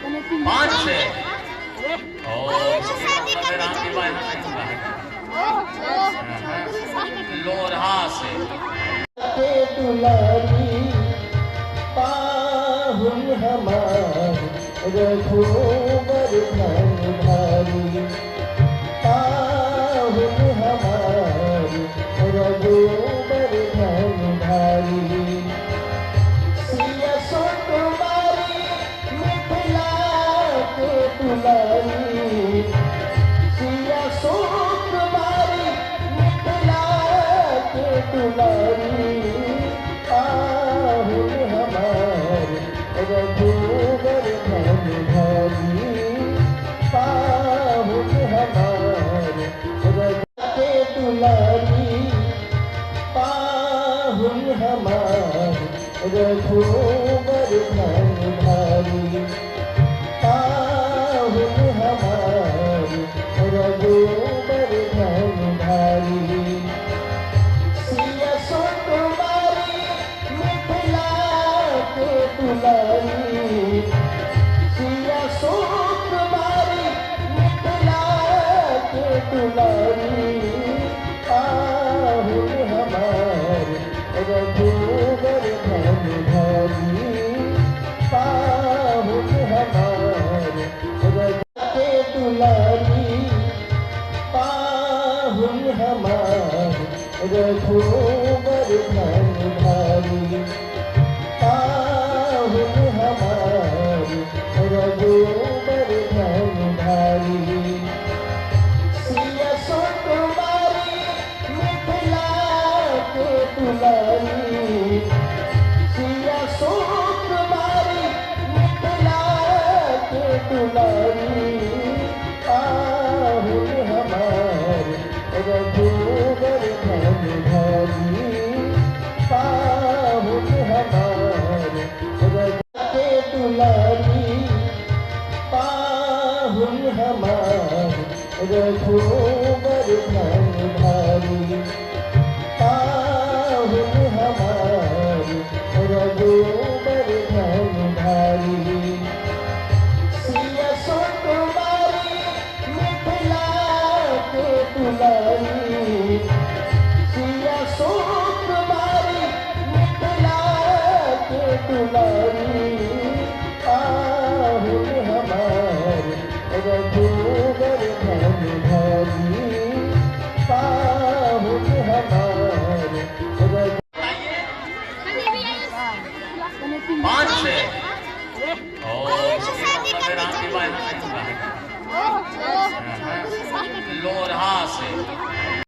पाँच से लोरहा से दुलारी पाहुन हमार रघुवर धनधारी पाहुन हमार रघुवर धनधारी सिया सुकुमारी मिथिला के दुलारी सिया सुकुमारी मिथिला के दुलारी पाहुन हमार रघुवर धनधारी पाहुन हमार के दुलारी पाहुन हमार रघुवर धनधारी पाहुन हमार रघुवर धनधारी सिया सुकुमारी मिथिला के दुलारी सिया सुकुमारी मिथिला के दुलारी पाहुन हमार रघुवर धनधारी पाहुन हमार के दुलारी पाहुन हमार रघुवर धनधारी पाहुन हमार रघुवर धनधारी सिया सुकुमारी मिथिला के दुलारी सिया सुकुमारी मिथिला के दुलारी पाहुन हमार रघुवर धनधारी पाहुन हमार के दुलारी पाहुन हमार रघुवर धनधारी पाहुन हमार रघुवर धनधारी सिया सुकुमारी मिथिला के दुलारी सिया सुकुमारी मिथिला के दुलारी पाहुन हमार रघुवर धनधारी पाहुन हमार पाँच से